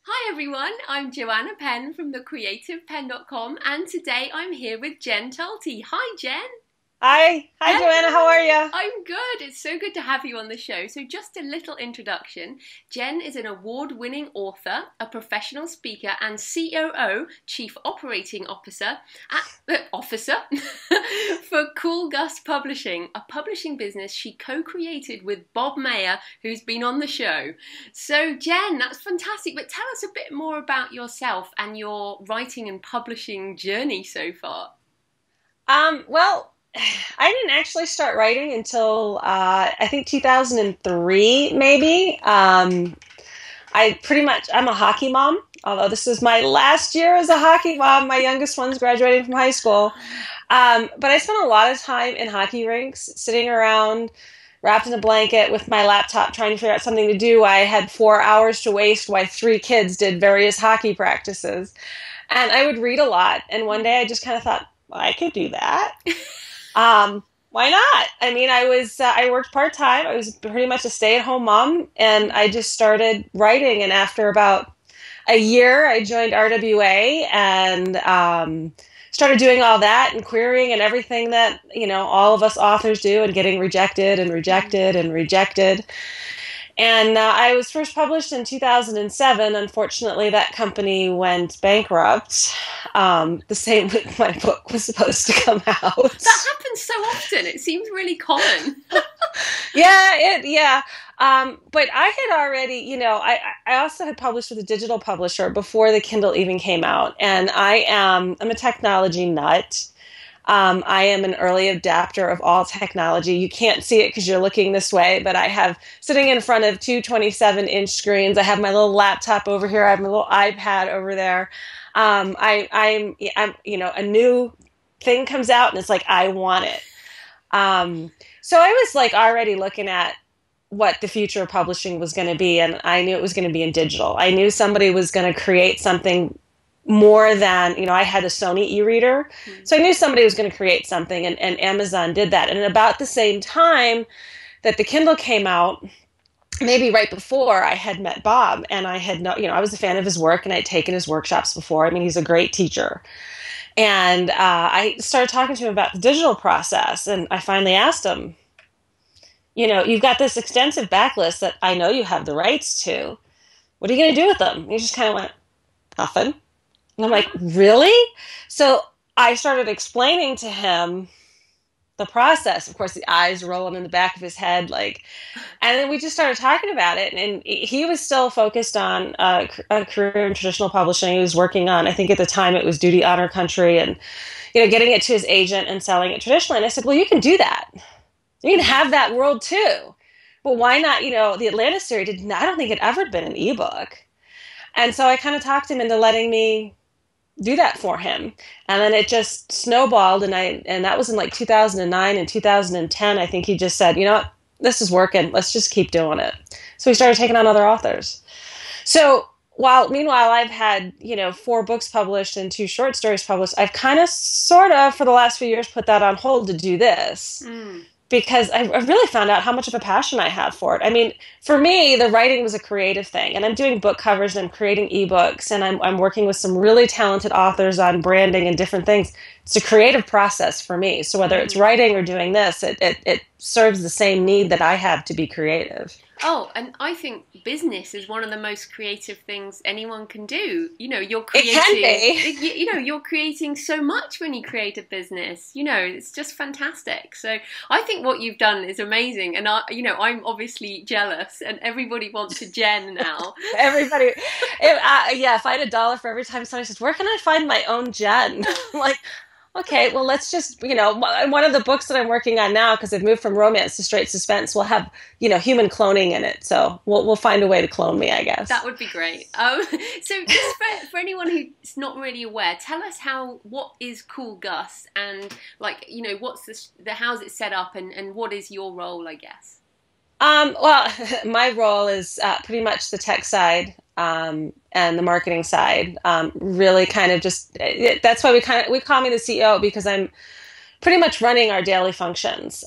Hi everyone, I'm Joanna Penn from thecreativepenn.com and today I'm here with Jen Talty. Hi Jen! Hi Joanna, how are you? I'm good. It's so good to have you on the show. So just a little introduction. Jen is an award-winning author, a professional speaker and COO, Chief Operating Officer, for Cool Gus Publishing, a publishing business she co-created with Bob Mayer, who's been on the show. So Jen, that's fantastic. But tell us a bit more about yourself and your writing and publishing journey so far. Well, I didn't actually start writing until I think 2003, maybe. I'm a hockey mom, although this is my last year as a hockey mom. My youngest one's graduating from high school. But I spent a lot of time in hockey rinks, sitting around, wrapped in a blanket with my laptop, trying to figure out something to do. I had 4 hours to waste while 3 kids did various hockey practices. And I would read a lot. And one day I just kind of thought, well, I could do that. Why not? I mean, I worked part-time. I was pretty much a stay-at-home mom, and I just started writing. And after about a year, I joined RWA and started doing all that and querying and everything that, all of us authors do, and getting rejected and rejected and rejected. And I was first published in 2007. Unfortunately, that company went bankrupt. The same week my book was supposed to come out. That happens so often. It seems really common. Yeah. But I had already, I also had published with a digital publisher before the Kindle even came out. And I'm a technology nut. I am an early adapter of all technology. You can't see it because you're looking this way, but I have sitting in front of 2 27-inch screens. I have my little laptop over here. I have my little iPad over there. I'm a new thing comes out and it's like, I want it. So I was like already looking at what the future of publishing was going to be. And I knew it was going to be in digital. I knew somebody was going to create something more than, I had a Sony e-reader. So I knew somebody was going to create something, and Amazon did that. And at about the same time that the Kindle came out, maybe right before, I had met Bob, and I had I was a fan of his work, and I'd taken his workshops before. I mean, he's a great teacher. And I started talking to him about the digital process, and I finally asked him, you've got this extensive backlist that I know you have the rights to. What are you going to do with them? And he just kind of went, nothing. And I'm like, really? So I started explaining to him the process. Of course, the eyes rolling in the back of his head, and then we just started talking about it. And he was still focused on a career in traditional publishing. He was working on, I think at the time it was Duty, Honor, Country, and getting it to his agent and selling it traditionally. And I said, well, you can do that. You can have that world too. Well, why not? The Atlanta series I don't think it ever been an ebook. And so I kind of talked him into letting me do that for him. And then it just snowballed. And that was in 2009 and 2010. I think he just said, what, this is working. Let's just keep doing it. So we started taking on other authors. So meanwhile, I've had, 4 books published and 2 short stories published. I've kind of sort of for the last few years put that on hold to do this. Because I really found out how much of a passion I have for it. I mean, for me, the writing was a creative thing. And I'm doing book covers and I'm creating ebooks. And I'm working with some really talented authors on branding and different things. It's a creative process for me. So whether it's writing or doing this, it serves the same need that I have to be creative. Oh, and I think business is one of the most creative things anyone can do. You're creating. It can be. You're creating so much when you create a business. It's just fantastic. So I think what you've done is amazing, and I'm obviously jealous, and everybody wants a Jen now. Everybody, if I had $1 for every time somebody says, "Where can I find my own Jen?" I'm like, okay, well, let's just, one of the books that I'm working on now, because I've moved from romance to straight suspense, will have, human cloning in it. So we'll find a way to clone me, I guess. That would be great. So just for anyone who's not really aware, tell us what is Cool Gus, and what's how's it set up, and what is your role, I guess? Well, my role is pretty much the tech side. And the marketing side, really kind of just, that's why we call me the CEO, because I'm pretty much running our daily functions.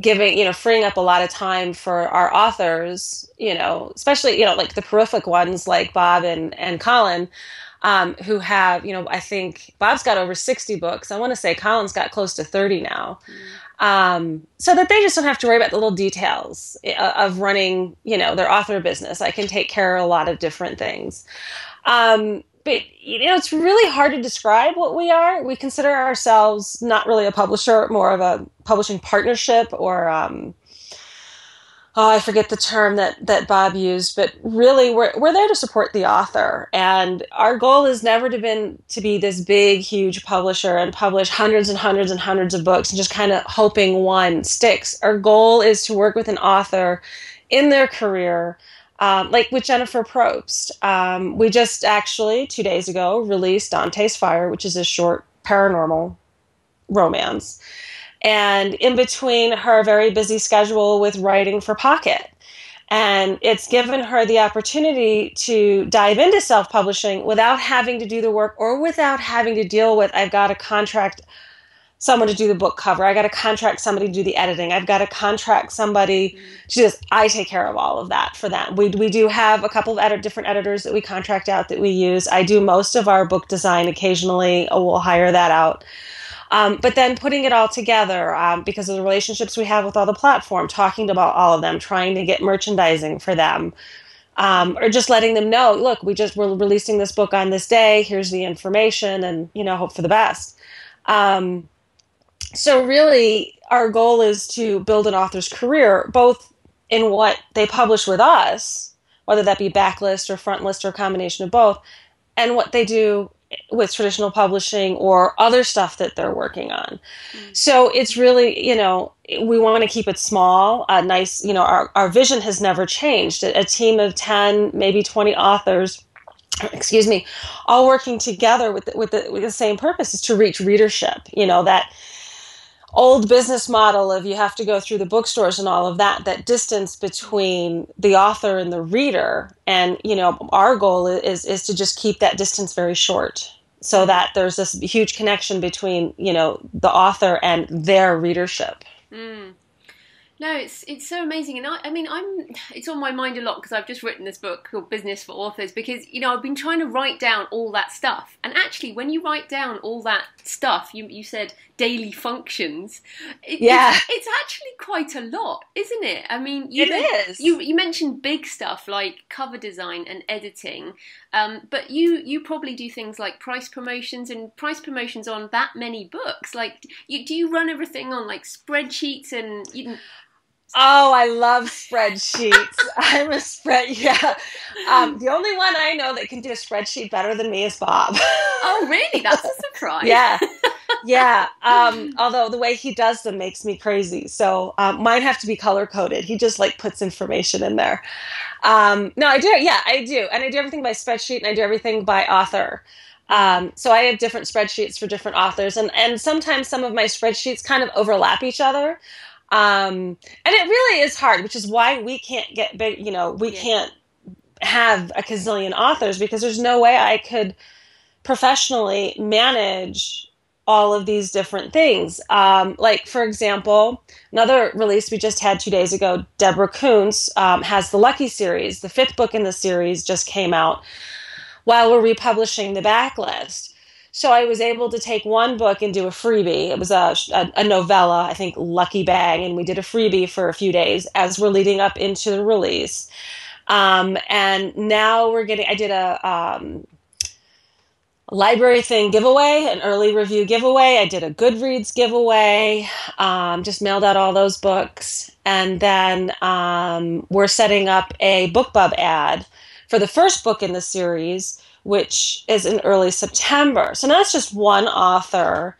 giving, freeing up a lot of time for our authors, especially, like the prolific ones like Bob and Colin, who have, I think Bob's got over 60 books. I want to say Colin's got close to 30 now. So that they just don't have to worry about the little details of running, their author business. I can take care of a lot of different things. But, it's really hard to describe what we are. We consider ourselves not really a publisher, more of a publishing partnership, or, I forget the term that Bob used, but really we're there to support the author. And our goal has never been to be this big, huge publisher and publish hundreds and hundreds and hundreds of books and just kind of hoping one sticks. Our goal is to work with an author in their career, like with Jennifer Probst. We just actually 2 days ago released Dante's Fire, which is a short paranormal romance. And in between her very busy schedule with writing for Pocket. And it's given her the opportunity to dive into self-publishing without having to do the work or without having to deal with, I've got to contract someone to do the book cover. I got to contract somebody to do the editing. I've got to contract somebody to do this. I take care of all of that for them. We do have a couple of different editors that we contract out that we use. I do most of our book design. Occasionally we'll hire that out. But then putting it all together, because of the relationships we have with all the platform, talking about all of them, trying to get merchandising for them, or just letting them know, look, we're releasing this book on this day. Here's the information, and hope for the best. So really, our goal is to build an author's career, both in what they publish with us, whether that be backlist or front list or a combination of both, and what they do with traditional publishing or other stuff that they're working on. So it's really, we want to keep it small, nice, our vision has never changed. A team of 10, maybe 20 authors, all working together with the same purpose, is to reach readership. That old business model of you have to go through the bookstores and all of that distance between the author and the reader. And, our goal is to just keep that distance very short so that there's this huge connection between, the author and their readership. Mm. No, it's so amazing, and it's on my mind a lot because I've just written this book called Business for Authors, because I've been trying to write down all that stuff, and actually when you write down all that stuff, you said daily functions, it's actually quite a lot, isn't it? It is. You mentioned big stuff like cover design and editing, but you probably do things like price promotions on that many books. Like, do you run everything on like spreadsheets and you? Oh, I love spreadsheets. I'm a the only one I know that can do a spreadsheet better than me is Bob. Oh, really? That's a surprise. Yeah. Although the way he does them makes me crazy. So mine have to be color coded. He just puts information in there. No, I do. Yeah, I do. And I do everything by spreadsheet, and I do everything by author. So I have different spreadsheets for different authors, and sometimes some of my spreadsheets kind of overlap each other. And it really is hard, which is why we can't get big, we can't have a gazillion authors, because there's no way I could professionally manage all of these different things. Like, for example, another release we just had 2 days ago, Deborah Koontz has the Lucky series. The 5th book in the series just came out while we're republishing the backlist. So I was able to take one book and do a freebie. It was a novella, I think, Lucky Bag, and we did a freebie for a few days as we're leading up into the release. And now I did a library thing giveaway, an early review giveaway. I did a Goodreads giveaway, just mailed out all those books. And then we're setting up a BookBub ad for the first book in the series, which is in early September. So now it's just one author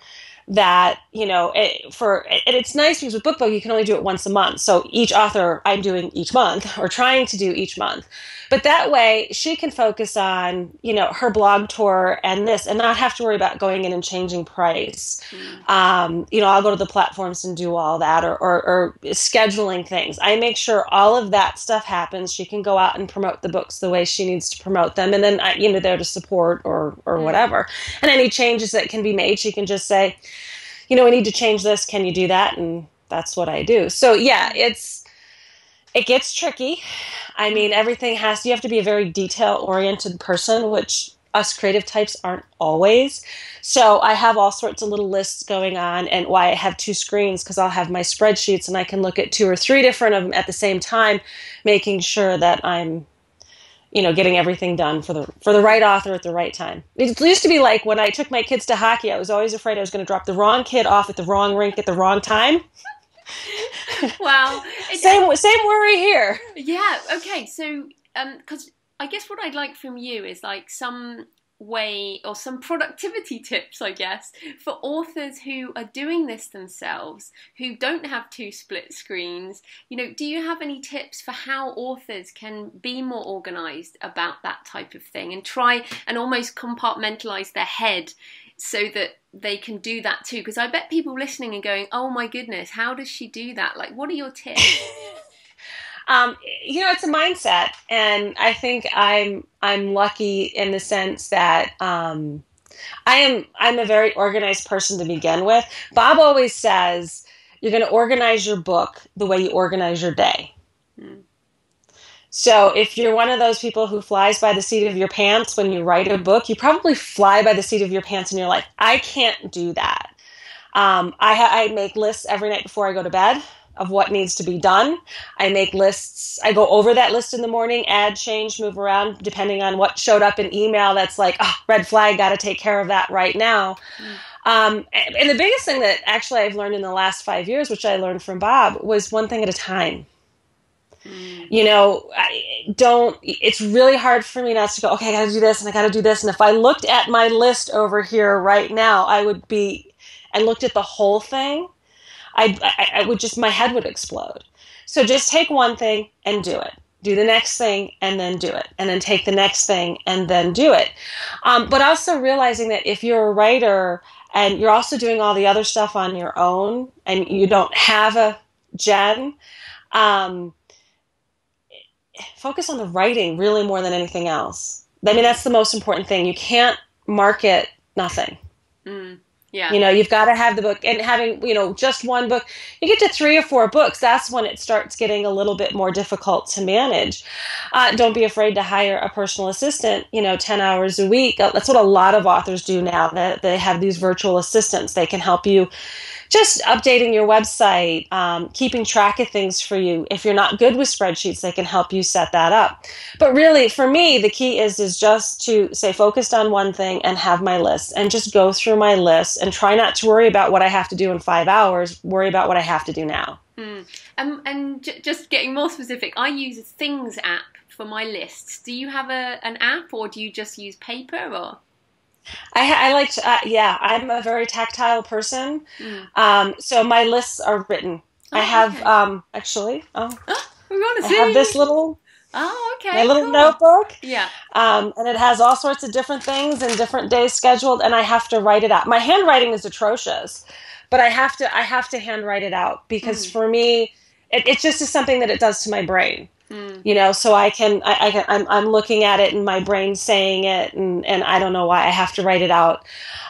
that, it's nice because with BookBub, you can only do it once a month. So each author I'm doing each month, or trying to do each month. But that way she can focus on, her blog tour and this, and not have to worry about going in and changing price. I'll go to the platforms and do all that, or scheduling things. I make sure all of that stuff happens. She can go out and promote the books the way she needs to promote them. And then, there to support or whatever. And any changes that can be made, she can just say, I need to change this. Can you do that? And that's what I do. So yeah, it gets tricky. I mean, you have to be a very detail-oriented person, which us creative types aren't always. So I have all sorts of little lists going on, and why I have two screens, because I'll have my spreadsheets and I can look at two or three different of them at the same time, making sure that I'm, getting everything done for the right author at the right time. It used to be like when I took my kids to hockey, I was always afraid I was going to drop the wrong kid off at the wrong rink at the wrong time. Wow. Same worry here. Yeah. Okay. So, because I guess what I'd like from you is like some way or some productivity tips, I guess, for authors who are doing this themselves, who don't have two split screens. Do you have any tips for how authors can be more organized about that type of thing and try and almost compartmentalize their head so that they can do that too? Because I bet people listening are going, oh my goodness, how does she do that? Like, what are your tips? It's a mindset, and I think I'm lucky in the sense that I'm a very organized person to begin with. Bob always says you're going to organize your book the way you organize your day. So if you're one of those people who flies by the seat of your pants when you write a book, you probably fly by the seat of your pants in your life. I can't do that. I make lists every night before I go to bed of what needs to be done. I make lists. I go over that list in the morning, add, change, move around, depending on what showed up in email. That's like, red flag, got to take care of that right now. And the biggest thing that actually I've learned in the last 5 years, which I learned from Bob, was one thing at a time. It's really hard for me not to go, okay, I got to do this and I got to do this. And if I looked at my list over here right now, and looked at the whole thing, I would my head would explode. So just take one thing and do it. Do the next thing and then do it. And then take the next thing and then do it. But also realizing that if you're a writer and you're also doing all the other stuff on your own and you don't have a Jen, focus on the writing really more than anything else. I mean, that's the most important thing. You can't market nothing. Yeah. You've got to have the book, and having, just one book, you get to 3 or 4 books. That's when it starts getting a little bit more difficult to manage. Don't be afraid to hire a personal assistant, 10 hours a week. That's what a lot of authors do now. That they have these virtual assistants. They can help you just updating your website, keeping track of things for you. If you're not good with spreadsheets, they can help you set that up. But really, for me, the key is just to stay focused on one thing and have my list and just go through my list and try not to worry about what I have to do in 5 hours. Worry about what I have to do now. Just getting more specific, I use a Things app for my lists. Do you have an app, or do you just use paper, or? I like to, I'm a very tactile person. So my lists are written. I have, actually, I have this little, my little notebook. Yeah. And it has all sorts of different things and different days scheduled, and I have to write it out. My handwriting is atrocious, but I have to handwrite it out because for me, it just is something that it does to my brain. So I'm looking at it and my brain's saying it, and I don't know why I have to write it out.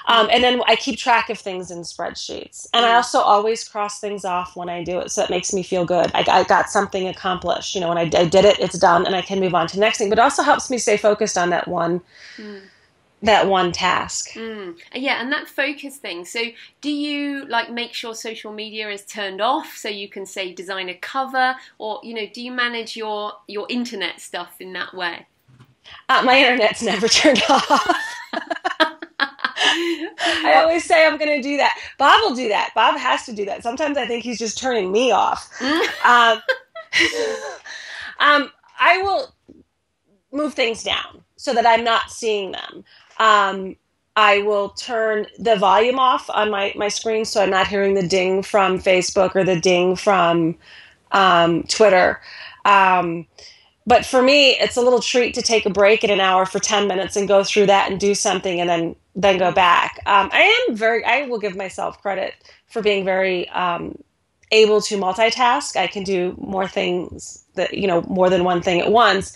And then I keep track of things in spreadsheets. And I also always cross things off when I do it. So it makes me feel good. I got something accomplished. When I did it, it's done, and I can move on to the next thing. But it also helps me stay focused on that one task. Yeah, and that focus thing. So do you make sure social media is turned off so you can, say, design a cover, or do you manage your internet stuff in that way? My internet's never turned off. I always say I'm going to do that. Bob will do that. Bob has to do that. Sometimes I think he's just turning me off. I will move things down so that I'm not seeing them. I will turn the volume off on my screen so I'm not hearing the ding from Facebook or the ding from Twitter. But for me, it's a little treat to take a break in an hour for 10 minutes and go through that and do something and then go back. I will give myself credit for being very able to multitask. I can do more things more than one thing at once.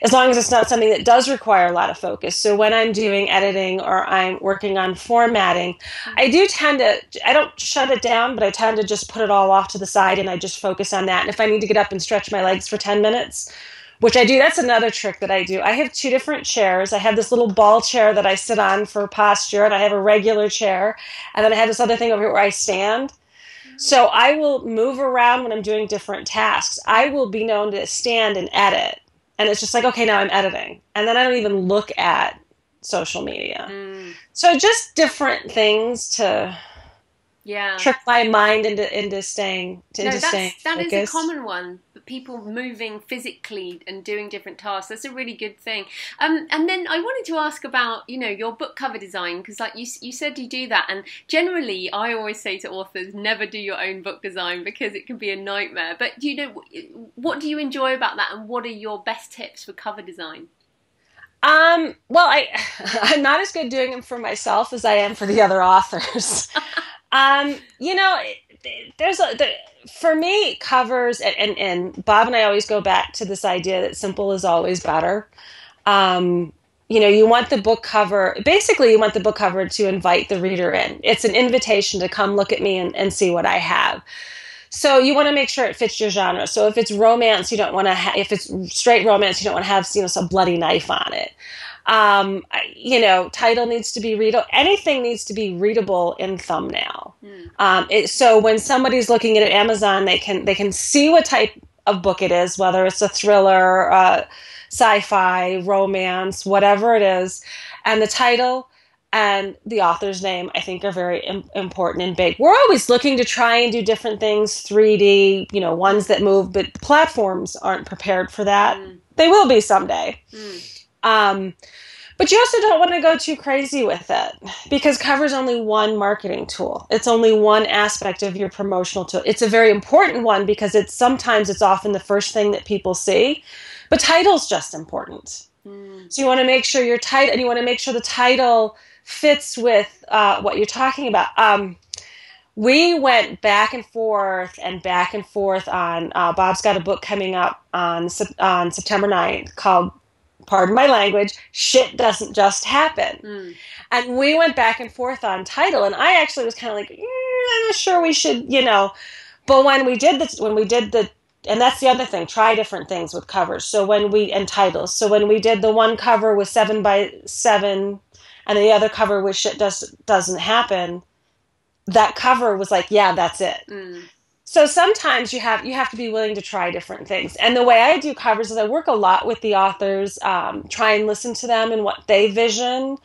as long as it's not something that does require a lot of focus. So when I'm doing editing or I'm working on formatting, I don't shut it down, but I tend to just put it all off to the side and I just focus on that. And if I need to get up and stretch my legs for 10 minutes, which I do, that's another trick that I do. I have 2 different chairs. I have this little ball chair that I sit on for posture, and I have a regular chair. And then I have this other thing over here where I stand. So I will move around when I'm doing different tasks. I will be known to stand and edit. And it's just like, okay, now I'm editing. And then I don't even look at social media. So just different things to trick my mind into staying focused. That is a common one. People moving physically and doing different tasks. That's a really good thing. And then I wanted to ask about, your book cover design, because like you said you do that. And generally, I always say to authors, never do your own book design because it can be a nightmare. But what do you enjoy about that, and what are your best tips for cover design? Well, I'm not as good doing them for myself as I am for the other authors. For me, covers, and Bob and I always go back to this idea that simple is always better. You want the book cover, basically you want the book cover to invite the reader in. It's an invitation to come look at me and see what I have. So you want to make sure it fits your genre. So if it's romance, you don't want to if it's straight romance, you don't want to have, some bloody knife on it. Title needs to be readable. Anything needs to be readable in thumbnail. So when somebody's looking at it, Amazon, they can see what type of book it is, whether it's a thriller, sci-fi, romance, whatever it is, and the title and the author's name, I think, are very important and big. We're always looking to try and do different things, 3D, ones that move, but platforms aren't prepared for that. They will be someday. But you also don't want to go too crazy with it, because cover's only one marketing tool. It's only one aspect of your promotional tool. It's a very important one because sometimes it's often the first thing that people see, but title's just important. So you want to make sure your title, and you want to make sure the title fits with what you're talking about. We went back and forth on, Bob's got a book coming up on September 9th called, pardon my language, Shit Doesn't Just Happen. And we went back and forth on title, and I actually was kind of like, I'm not sure we should, but when we did and that's the other thing, try different things with covers. And titles. So when we did the one cover with 7x7 and the other cover with Shit Doesn't Happen, that cover was like, yeah, that's it. So sometimes you have to be willing to try different things. And the way I do covers is I work a lot with the authors, try and listen to them and what they vision,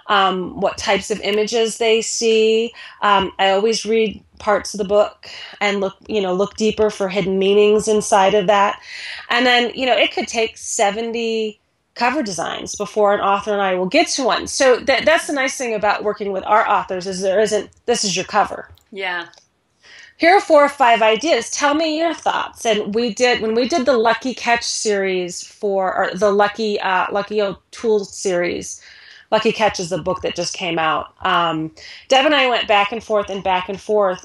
what types of images they see. I always read parts of the book and look deeper for hidden meanings inside of that. And then, it could take 70 cover designs before an author and I will get to one. So that's the nice thing about working with our authors is this is your cover. Yeah. Here are 4 or 5 ideas. Tell me your thoughts. And when we did the Lucky Catch series or the Lucky O'Toole series, Lucky Catch is the book that just came out. Deb and I went back and forth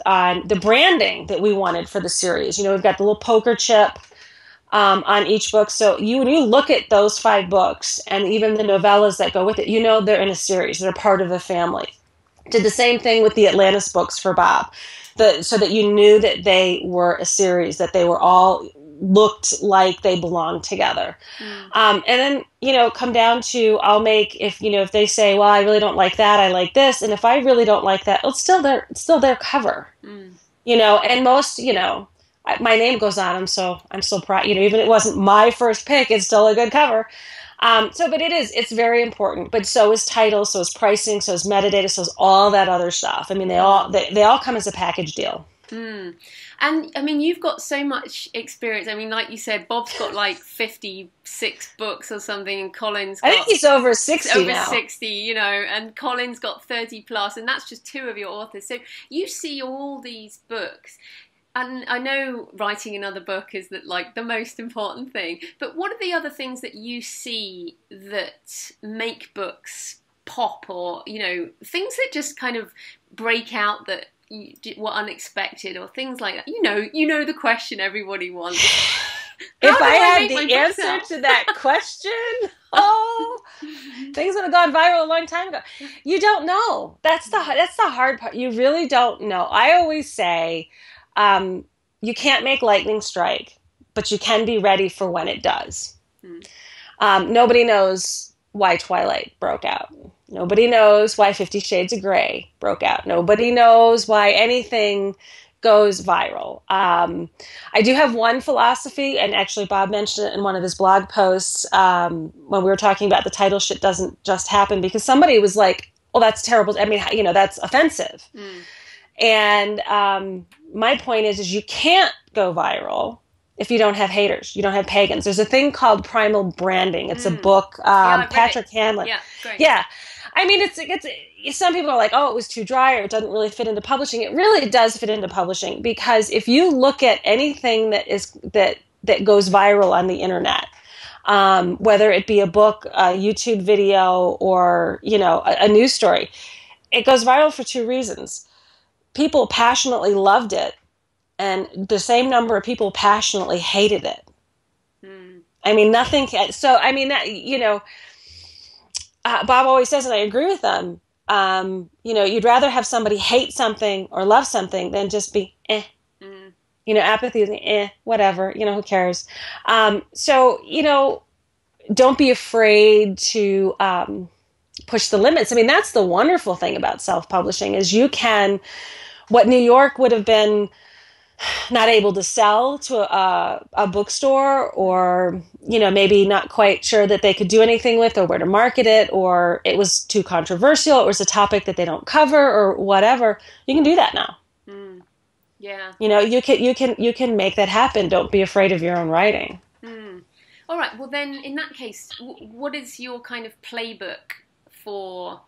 on the branding that we wanted for the series. We've got the little poker chip on each book. So when you look at those 5 books and even the novellas that go with it, they're in a series. They're part of a family. Did the same thing with the Atlantis books for Bob. So that you knew that they were a series, that they were all looked like they belonged together. And then, come down to, I'll make, if they say, well, I really don't like that, I like this. And if I really don't like that, it's still their cover, and most, my name goes on them. So I'm still proud, even if it wasn't my first pick, it's still a good cover. But it's very important, but so is title, so is pricing, so is metadata, so is all that other stuff. I mean, they all come as a package deal. And I mean, you've got so much experience. I mean, like you said, Bob's got like 56 books or something, and Colin's got, I think he's over 60 over now. 60, and Colin's got 30 plus, and that's just 2 of your authors. So you see all these books. And I know writing another book is the most important thing, but what are the other things that you see that make books pop, or things that just kind of break out that were unexpected, or things like that? The question everybody wants. If I had make my the books answer out? to that question, oh, things would have gone viral a long time ago. You don't know. That's the hard part. You really don't know. I always say, you can't make lightning strike, but you can be ready for when it does. Nobody knows why Twilight broke out. Nobody knows why 50 Shades of Grey broke out. Nobody knows why anything goes viral. I do have one philosophy, and actually Bob mentioned it in one of his blog posts when we were talking about the title "Shit Doesn't Just Happen," because somebody was like, "Oh, that's terrible. I mean, that's offensive." And my point is you can't go viral if you don't have haters, you don't have pagans. There's a thing called primal branding. It's a book, Patrick Hanlon. Yeah, great. Yeah. I mean, it's some people are like, oh, it was too dry, or it doesn't really fit into publishing. It really does fit into publishing, because if you look at anything that goes viral on the internet, whether it be a book, a YouTube video, or a news story, it goes viral for two reasons. People passionately loved it, and the same number of people passionately hated it. I mean, nothing can. So, I mean, that, Bob always says, and I agree with them, you'd rather have somebody hate something or love something than just be apathy is whatever, who cares? So, don't be afraid to push the limits. I mean, that's the wonderful thing about self-publishing is you can, what New York would have been not able to sell to a bookstore, or maybe not quite sure that they could do anything with, or where to market it, or it was too controversial, or it was a topic that they don't cover, or whatever, you can do that now. Yeah. You can make that happen. Don't be afraid of your own writing. All right. Well, then in that case, what is your kind of playbook for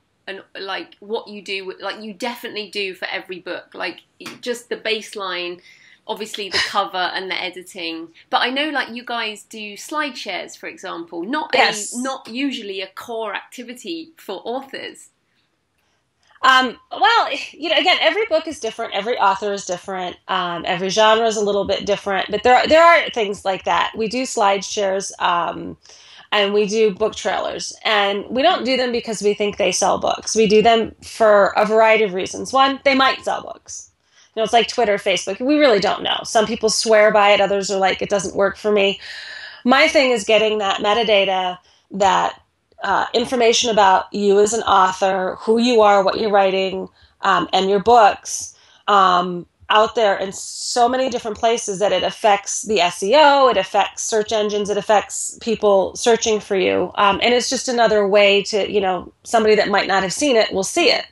like what you do, like you definitely do for every book, like just the baseline, obviously the cover and the editing, but I know like you guys do slide shares, for example, not usually a core activity for authors. Well, again, every book is different. Every author is different. Every genre is a little bit different, but there are things like that. We do slide shares, and we do book trailers, and we don't do them because we think they sell books. We do them for a variety of reasons. One, they might sell books. It's like Twitter, Facebook. We really don't know. Some people swear by it. Others are like, it doesn't work for me. My thing is getting that metadata, that information about you as an author, who you are, what you're writing, and your books out there in so many different places that it affects the SEO, it affects search engines, it affects people searching for you. And it's just another way to, somebody that might not have seen it will see it.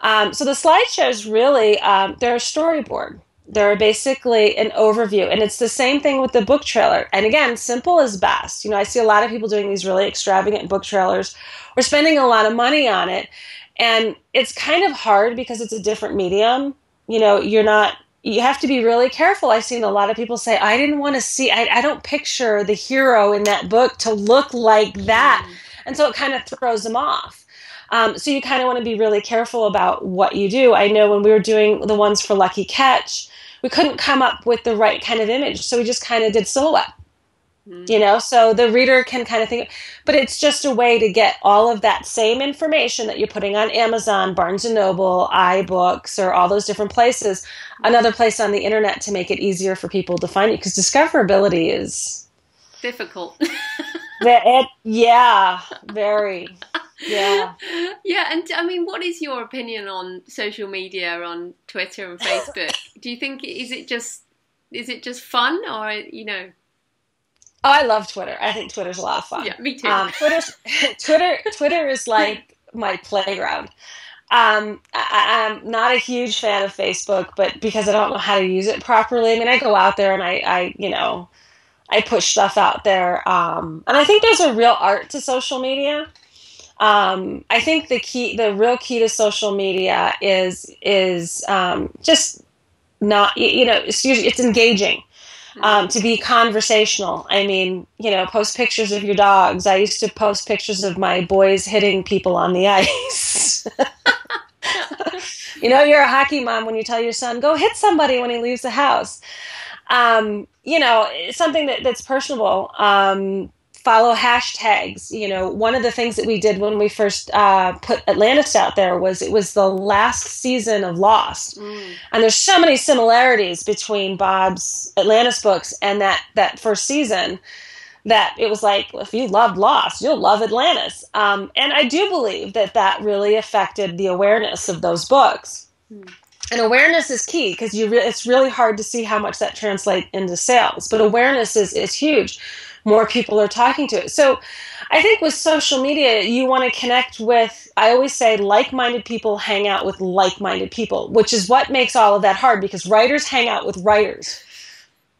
So the slideshows really, they're a storyboard. They're basically an overview, and it's the same thing with the book trailer. And again, simple is best. I see a lot of people doing these really extravagant book trailers. We're spending a lot of money on it, and it's kind of hard because it's a different medium. You have to be really careful. I've seen a lot of people say, I didn't want to see, I don't picture the hero in that book to look like that. And so it kind of throws them off. So you kind of want to be really careful about what you do. I know when we were doing the ones for Lucky Catch, we couldn't come up with the right kind of image. So we just kind of did silhouette, so the reader can kind of think, but it's just a way to get all of that same information that you're putting on Amazon, Barnes & Noble, iBooks, or all those different places, another place on the internet to make it easier for people to find you, because discoverability is difficult. Very. Yeah. Yeah, and I mean, what is your opinion on social media, on Twitter and Facebook? Do you think is it just fun, or Oh, I love Twitter. I think Twitter's a lot of fun. Yeah, me too. Twitter is like my playground. I'm not a huge fan of Facebook, but because I don't know how to use it properly. I mean, I go out there and I push stuff out there. And I think there's a real art to social media. I think the real key to social media is just not, it's engaging. To be conversational. I mean, post pictures of your dogs. I used to post pictures of my boys hitting people on the ice. You're a hockey mom when you tell your son, go hit somebody when he leaves the house. Something that's personable. Follow hashtags. One of the things that we did when we first put Atlantis out there was it was the last season of Lost. And there's so many similarities between Bob's Atlantis books and that first season that it was like, if you loved Lost, you'll love Atlantis. And I do believe that really affected the awareness of those books. And awareness is key because it's really hard to see how much that translates into sales. But awareness is huge. More people are talking to it. So I think with social media, you want to connect with, I always say, like-minded people hang out with like-minded people, which is what makes all of that hard because writers hang out with writers.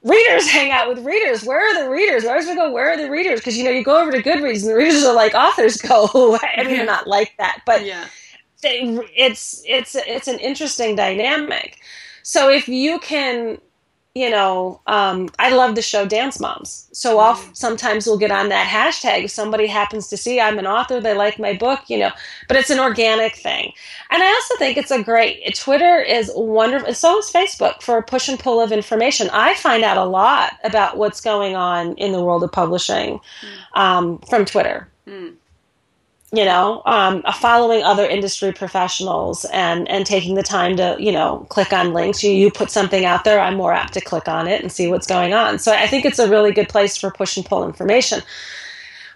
Readers hang out with readers. Where are the readers? I always go, where are the readers? Because, you go over to Goodreads and the readers are like, authors go away. I mean, they're not like that, but it's an interesting dynamic. So if you can, I love the show Dance Moms. So sometimes we'll get on that hashtag. If somebody happens to see I'm an author, they like my book, but it's an organic thing. And I also think Twitter is wonderful. So is Facebook for a push and pull of information. I find out a lot about what's going on in the world of publishing from Twitter. Following other industry professionals and taking the time to, click on links. You put something out there, I'm more apt to click on it and see what's going on. So I think it's a really good place for push and pull information.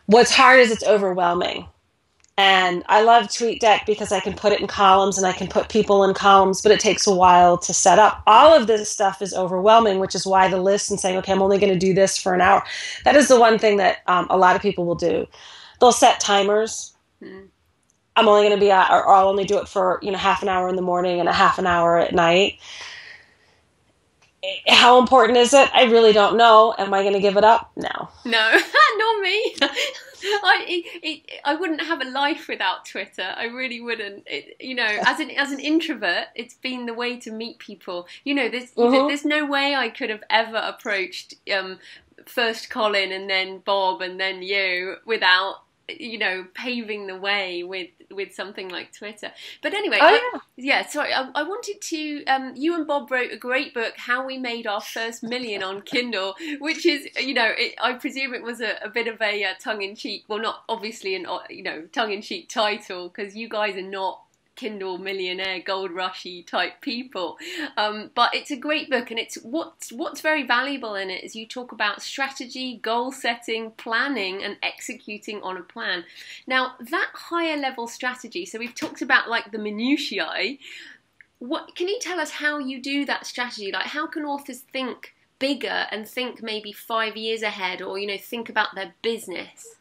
What's hard is it's overwhelming. And I love TweetDeck because I can put it in columns and I can put people in columns, but it takes a while to set up. All of this stuff is overwhelming, which is why the list and saying, okay, I'm only going to do this for an hour. That is the one thing that a lot of people will do. They'll set timers. I'm only going to be or I'll only do it for, half an hour in the morning and a half an hour at night. How important is it? I really don't know. Am I going to give it up? No. No, not me. I wouldn't have a life without Twitter. I really wouldn't. As an introvert, it's been the way to meet people. There's no way I could have ever approached first Colin and then Bob and then you without paving the way with something like Twitter. But anyway, sorry, I wanted to, you and Bob wrote a great book, How We Made Our First Million on Kindle, which is, I presume it was a bit of a tongue-in-cheek, well, not obviously tongue-in-cheek title, because you guys are not Kindle millionaire gold rushy type people, but it's a great book, and it's what's very valuable in it is you talk about strategy, goal setting, planning, and executing on a plan. Now that higher level strategy, so we've talked about like the minutiae. What can you tell us how you do that strategy? Like, how can authors think bigger and think maybe 5 years ahead, or think about their business?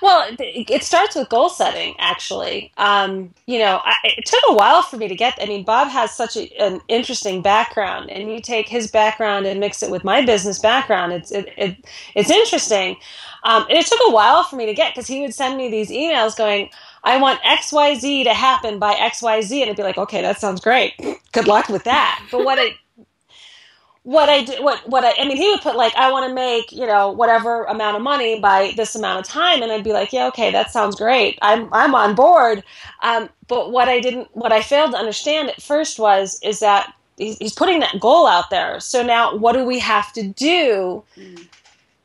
Well, it starts with goal setting, actually. It took a while for me to get. I mean, Bob has such an interesting background, and you take his background and mix it with my business background. It's interesting. And it took a while for me to get, because he would send me these emails going, I want XYZ to happen by XYZ. And I'd be like, okay, that sounds great. Good luck with that. But he would put like, I want to make, whatever amount of money by this amount of time. And I'd be like, yeah, okay, that sounds great. I'm on board. But what I failed to understand at first is that he's putting that goal out there. So now what do we have to do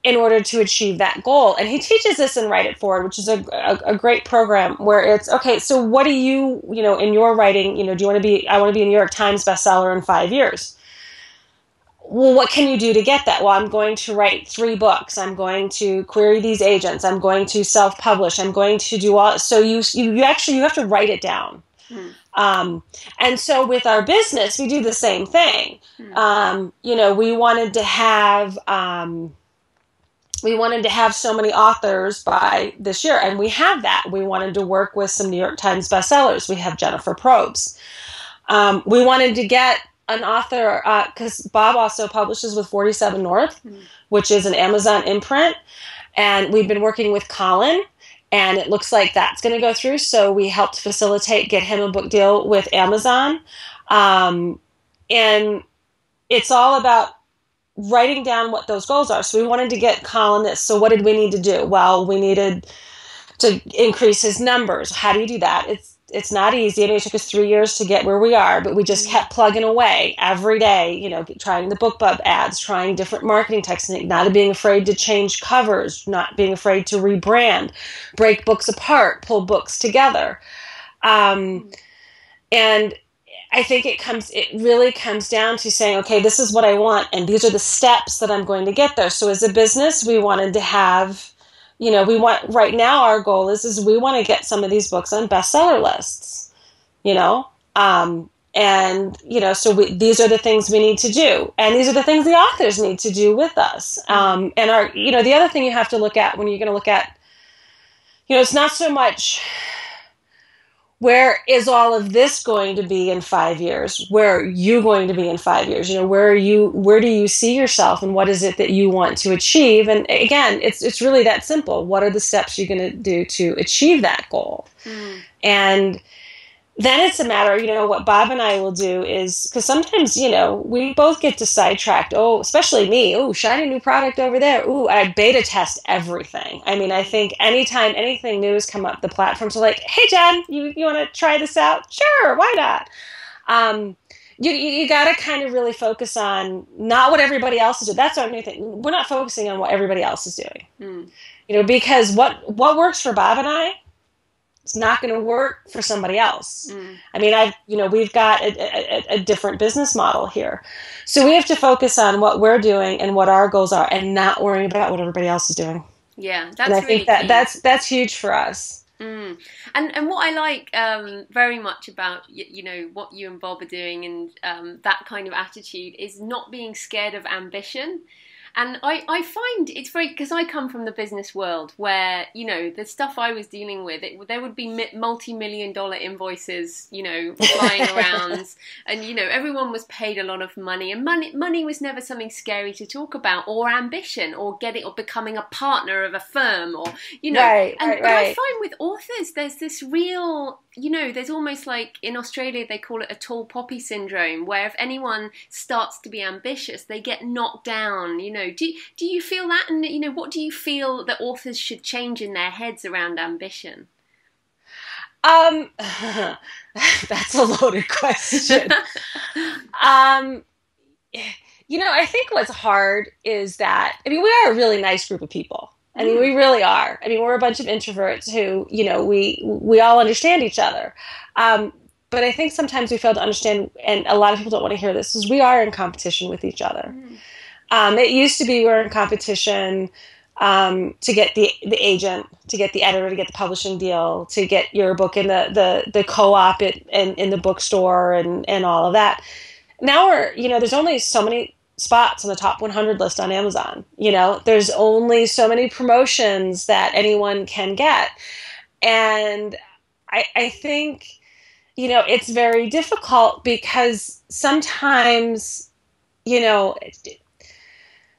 in order to achieve that goal? And he teaches this in Write It Forward, which is a great program where it's, okay, so what do you, in your writing, do you want to be, I want to be a New York Times bestseller in 5 years. Well, what can you do to get that? Well, I'm going to write 3 books. I'm going to query these agents. I'm going to self-publish. I'm going to do all. So you have to write it down. And so with our business, we do the same thing. We wanted to have so many authors by this year, and we have that. We wanted to work with some New York Times bestsellers. We have Jennifer Probst. We wanted to get an author, because Bob also publishes with 47 North, which is an Amazon imprint, and we've been working with Colin, and it looks like that's going to go through, so we helped facilitate, get him a book deal with Amazon, and it's all about writing down what those goals are. So we wanted to get Colin this, so what did we need to do? Well, we needed to increase his numbers. How do you do that? it's not easy. It took us 3 years to get where we are, but we just kept plugging away every day, trying the BookBub ads, trying different marketing techniques, not being afraid to change covers, not being afraid to rebrand, break books apart, pull books together. And I think it really comes down to saying, okay, this is what I want, and these are the steps that I'm going to get there. So as a business, we wanted to have, right now our goal is we want to get some of these books on bestseller lists, so these are the things we need to do. And these are the things the authors need to do with us. And the other thing you have to look at when you're going to look at, it's not so much, where is all of this going to be in 5 years? Where are you going to be in 5 years? Where do you see yourself, and what is it that you want to achieve? And again, it's really that simple. What are the steps you're going to do to achieve that goal? And then it's a matter, what Bob and I will do is, because sometimes, we both get to sidetracked. Oh, especially me. Oh, shiny new product over there. Ooh, I beta test everything. I mean, I think anytime anything new has come up, the platforms are like, hey, Jen, you want to try this out? Sure, why not? You got to kind of really focus on not what everybody else is doing. That's our new thing. We're not focusing on what everybody else is doing. Because what works for Bob and I, it's not going to work for somebody else. I mean, we've got a different business model here. So we have to focus on what we're doing and what our goals are, and not worrying about what everybody else is doing. Yeah, that's and I really think that key. that's huge for us. And what I like very much about what you and Bob are doing, and that kind of attitude, is not being scared of ambition. And I find it's very, because I come from the business world where, the stuff I was dealing with, there would be multi-million-dollar invoices, flying around, and, everyone was paid a lot of money, and money was never something scary to talk about, or ambition, or becoming a partner of a firm, or, Right. But I find with authors, there's this real, there's almost like in Australia, they call it a tall poppy syndrome, where if anyone starts to be ambitious, they get knocked down, Do you feel that? And, what do you feel that authors should change in their heads around ambition? That's a loaded question. I think what's hard is that, we are a really nice group of people. I mean, we really are. I mean, we're a bunch of introverts who, we all understand each other. But I think sometimes we fail to understand, and a lot of people don't want to hear this, is we are in competition with each other. It used to be we were in competition to get the agent, to get the editor, to get the publishing deal, to get your book in the co-op in the bookstore and all of that. Now there's only so many spots on the top 100 list on Amazon. There's only so many promotions that anyone can get. And I think, it's very difficult because sometimes,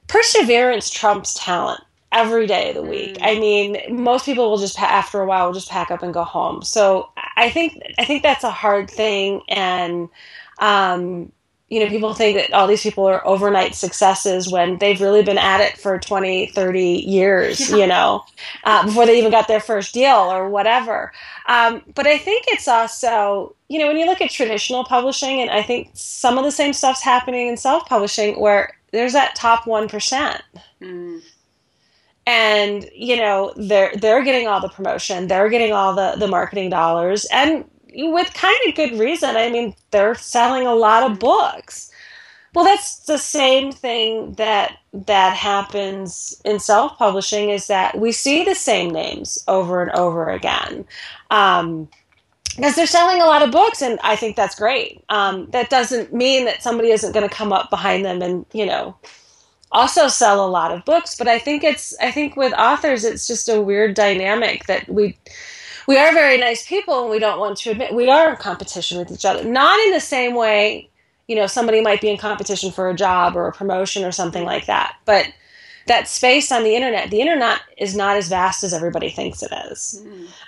perseverance trumps talent every day of the week. I mean, most people will just, after a while, will just pack up and go home. So I think that's a hard thing. And, people think that all these people are overnight successes when they've really been at it for 20, 30 years, before they even got their first deal or whatever. But I think it's also, when you look at traditional publishing, and I think some of the same stuff's happening in self-publishing, where there's that top 1%. And, they're getting all the promotion, they're getting all the marketing dollars, and with kind of good reason. I mean, they're selling a lot of books. Well, that's the same thing that happens in self-publishing, is that we see the same names over and over again. Because they're selling a lot of books, and I think that's great. That doesn't mean that somebody isn't going to come up behind them and, also sell a lot of books. But I think with authors, it's just a weird dynamic that we are very nice people, and we don't want to admit we are in competition with each other. Not in the same way, somebody might be in competition for a job or a promotion or something like that. But that space on the internet is not as vast as everybody thinks it is.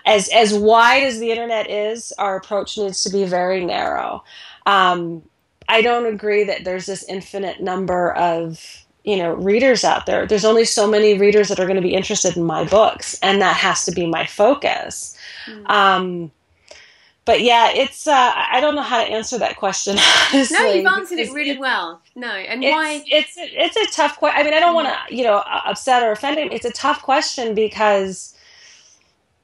As wide as the internet is, our approach needs to be very narrow. I don't agree that there's this infinite number of readers out there. There's only so many readers that are going to be interested in my books, and that has to be my focus. But yeah, it's I don't know how to answer that question No, honestly, you've answered it because really well. No, and it's why? it's a tough question. I mean, I don't want to, upset or offend him. It's a tough question because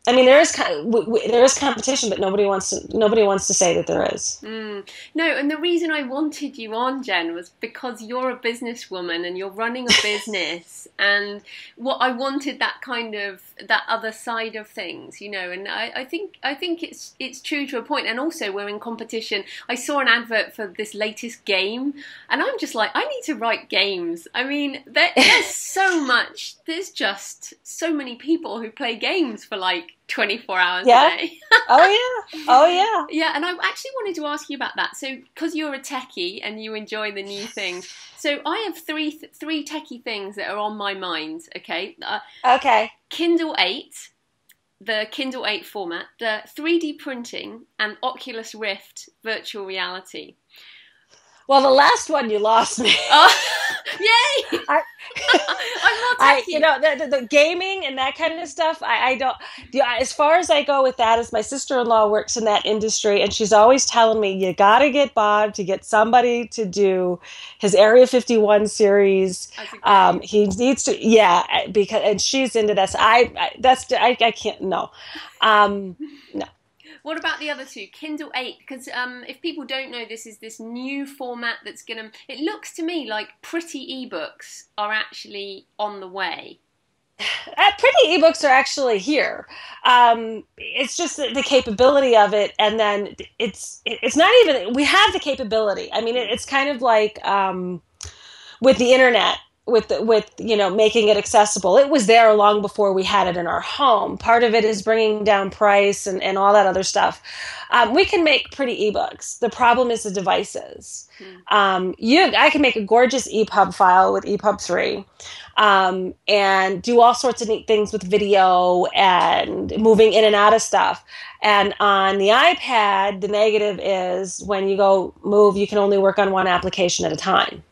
I mean, there is there is competition, but nobody wants to say that there is. No, and the reason I wanted you on, Jen, was because you're a businesswoman and you're running a business, and what I wanted that kind of that other side of things, and I think it's true to a point, and also we're in competition. I saw an advert for this latest game, and I'm just like, I need to write games. I mean, there's so much. There's just so many people who play games for like 24 hours a day. Oh yeah. Oh yeah. Yeah, and I actually wanted to ask you about that. So, because you're a techie and you enjoy the new things, so I have three techie things that are on my mind. Okay. Okay. Kindle 8, the Kindle 8 format, the 3D printing, and Oculus Rift virtual reality. Well, the last one you lost me. Oh, yay! I'm not techie. The gaming and that kind of stuff. I don't. As far as I go with that, is my sister-in-law works in that industry, and she's always telling me you got to get Bob to get somebody to do his Area 51 series. He needs to, and she's into this. I can't. No. No. What about the other two? Kindle 8, because if people don't know, this is this new format that's going to... It looks to me like pretty ebooks are actually on the way. Pretty ebooks are actually here. It's just the capability of it, and then it's not even... We have the capability. I mean, it's kind of like with the internet. With making it accessible. It was there long before we had it in our home. Part of it is bringing down price and all that other stuff. We can make pretty ebooks. The problem is the devices. I can make a gorgeous EPUB file with EPUB 3 and do all sorts of neat things with video and moving in and out of stuff. And on the iPad, the negative is when you go move, you can only work on one application at a time.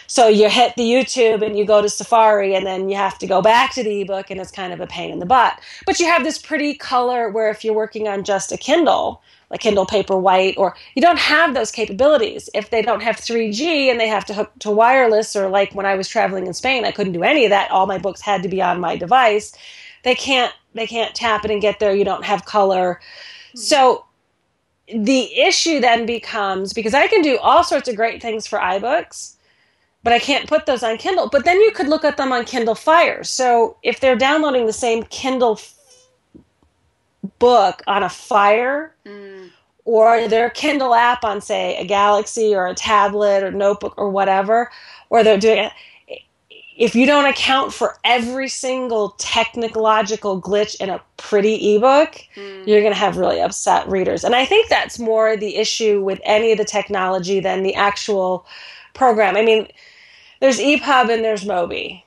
So you hit the YouTube and you go to Safari, and then you have to go back to the ebook, and it's kind of a pain in the butt. But you have this pretty color where if you're working on just a Kindle, like Kindle Paperwhite, or you don't have those capabilities. If they don't have 3G and they have to hook to wireless, or like when I was traveling in Spain, I couldn't do any of that. All my books had to be on my device. They can't tap it and get there. You don't have color. So the issue then becomes, because I can do all sorts of great things for iBooks, but I can't put those on Kindle. But then you could look at them on Kindle Fire. So if they're downloading the same Kindle book on a Fire, or their Kindle app on, say, a Galaxy or a tablet or notebook or whatever, or they're doing it, if you don't account for every single technological glitch in a pretty ebook, you're going to have really upset readers. And I think that's more the issue with any of the technology than the actual program. I mean, there's EPUB and there's Mobi.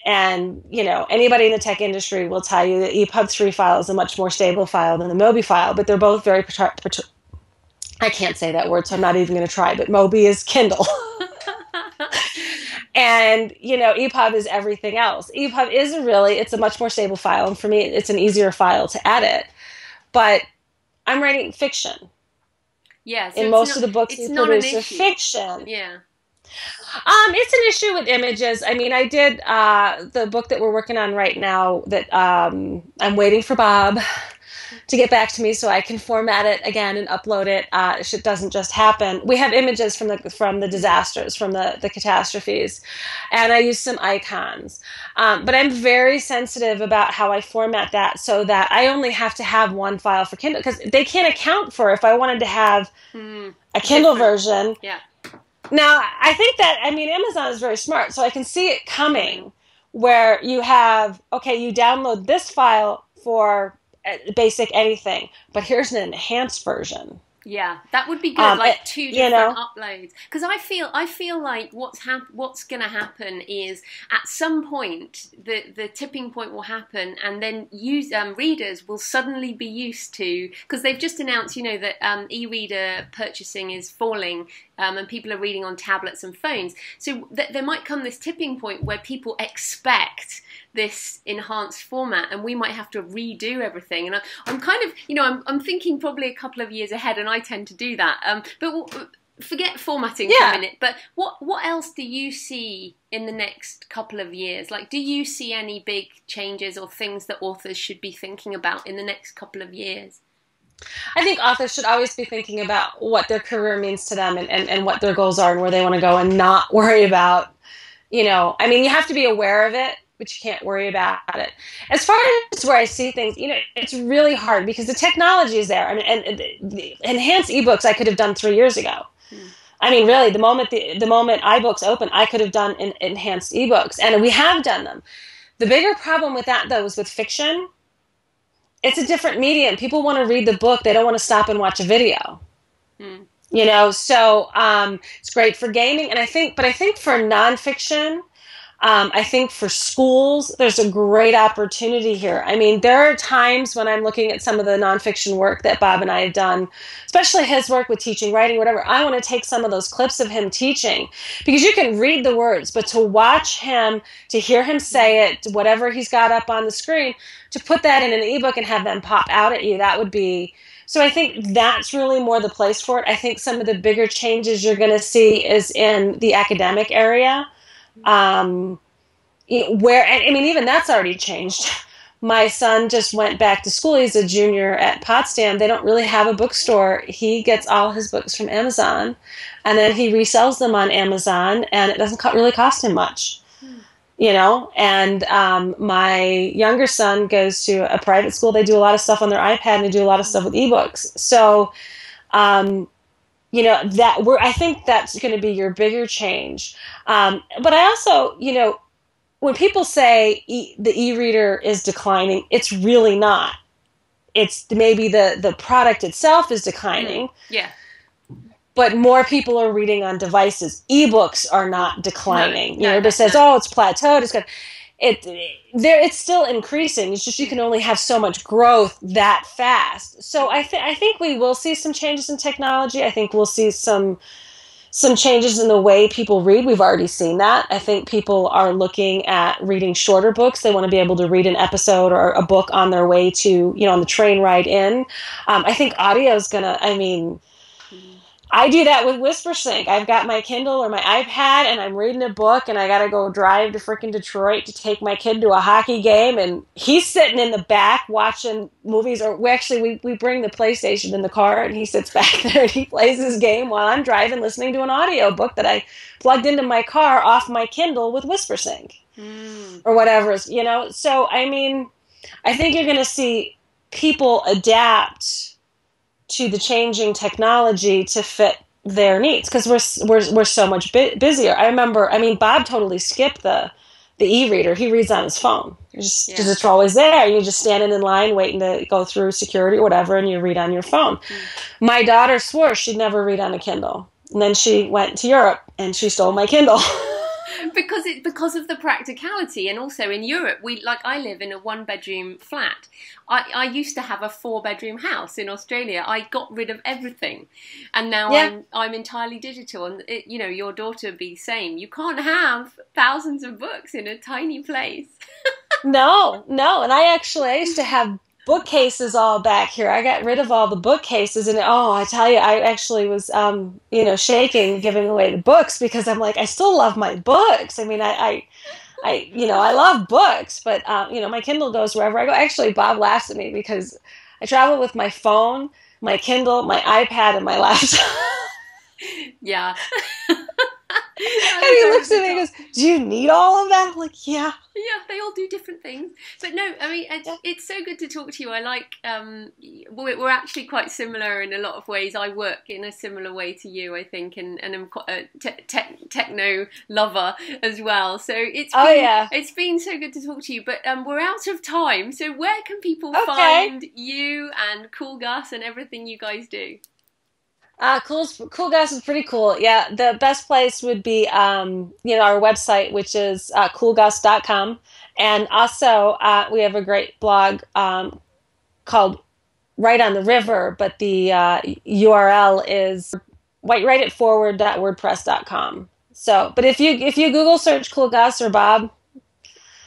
And, anybody in the tech industry will tell you that EPUB 3 file is a much more stable file than the Mobi file, but they're both very... I can't say that word, so I'm not even going to try, but Mobi is Kindle. And, EPUB is everything else. EPUB is it's a much more stable file, and for me, it's an easier file to edit. But I'm writing fiction. Yeah, so and most of the books we produce are fiction. Yeah. It's an issue with images. I mean, I did the book that we're working on right now that I'm waiting for Bob to get back to me so I can format it again and upload it. It doesn't just happen. We have images from the disasters, from the catastrophes, and I use some icons. But I'm very sensitive about how I format that so that I only have to have one file for Kindle, because they can't account for if I wanted to have a Kindle version. Yeah. Now, I think that, Amazon is very smart, so I can see it coming where you have, you download this file for basic anything, but here's an enhanced version. Yeah, that would be good. Like two different uploads. Because I feel like what's going to happen is at some point the tipping point will happen, and then readers will suddenly be used to, because they've just announced, that e-reader purchasing is falling, and people are reading on tablets and phones. So there might come this tipping point where people expect this enhanced format, and we might have to redo everything. And I'm kind of, I'm thinking probably a couple of years ahead, and I tend to do that. But forget formatting for a minute. But what else do you see in the next couple of years? Like, do you see any big changes or things that authors should be thinking about in the next couple of years? I think authors should always be thinking about what their career means to them and what their goals are and where they want to go, and not worry about, you have to be aware of it, but you can't worry about it. As far as where I see things, it's really hard because the technology is there. I mean, and the enhanced ebooks I could have done 3 years ago. I mean, really, the moment iBooks opened, I could have done enhanced ebooks, and we have done them. The bigger problem with that, though, is with fiction. It's a different medium. People want to read the book. They don't want to stop and watch a video. So it's great for gaming. And I think for nonfiction, I think for schools, there's a great opportunity here. I mean, there are times when I'm looking at some of the nonfiction work that Bob and I have done, especially his work with teaching, writing, whatever. I want to take some of those clips of him teaching, because you can read the words, but to watch him, to hear him say it, whatever he's got up on the screen, to put that in an ebook and have them pop out at you, that would be... So I think that's really more the place for it. I think some of the bigger changes you're going to see is in the academic area. Even that's already changed. My son just went back to school. He's a junior at Potsdam. They don't really have a bookstore. He gets all his books from Amazon, and then he resells them on Amazon, and it doesn't really cost him much. And my younger son goes to a private school. They do a lot of stuff on their iPad, and they do a lot of stuff with ebooks. So, I think that's going to be your bigger change. But I also, when people say the e-reader is declining, it's really not. It's maybe the product itself is declining. Yeah. But more people are reading on devices. Ebooks are not declining. Everybody says, it's plateaued. It's still increasing. It's just you can only have so much growth that fast. So I think we will see some changes in technology. I think we'll see some changes in the way people read. We've already seen that. I think people are looking at reading shorter books. They want to be able to read an episode or a book on their way to, on the train ride in. I think audio is going to, I do that with WhisperSync. I've got my Kindle or my iPad, and I'm reading a book, and I got to go drive to freaking Detroit to take my kid to a hockey game, and he's sitting in the back watching movies. Or we bring the PlayStation in the car, and he sits back there and he plays his game while I'm driving, listening to an audio book that I plugged into my car off my Kindle with WhisperSync or whatever. So I think you're going to see people adapt to the changing technology to fit their needs, because we're so much busier. I remember, Bob totally skipped the e-reader. He reads on his phone. Because it's always there. You're just standing in line waiting to go through security or whatever, and you read on your phone. My daughter swore she'd never read on a Kindle. And then she went to Europe and she stole my Kindle. Because of the practicality, and also in Europe, I live in a 1-bedroom flat. I used to have a 4-bedroom house in Australia. I got rid of everything, and now I'm entirely digital. And your daughter would be the same. You can't have thousands of books in a tiny place. No, and I used to have bookcases all back here. I got rid of all the bookcases, and I tell you, I actually was shaking giving away the books, because I'm like, I still love my books. I love books, but my Kindle goes wherever I go. Actually, Bob laughs at me because I travel with my phone, my Kindle, my iPad, and my laptop. Yeah. And he looks at me and goes, "Do you need all of that?" I'm like, yeah. Yeah, they all do different things. But no, it's so good to talk to you. I like, we're actually quite similar in a lot of ways. I work in a similar way to you, I think, and I'm quite a techno lover as well. So it's been so good to talk to you. But we're out of time. So where can people find you and Cool Gus and everything you guys do? Cool Gus is pretty cool. Yeah, the best place would be, our website, which is coolgus.com. And also, we have a great blog called Right on the River, but the URL is writeitforward.wordpress.com. So, but if you Google search Cool Gus or Bob,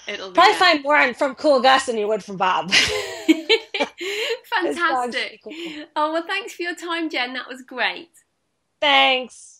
It'll be Probably there. find more from Cool Gus than you would from Bob. His dog's Fantastic. pretty cool. Oh, well, thanks for your time, Jen. That was great. Thanks.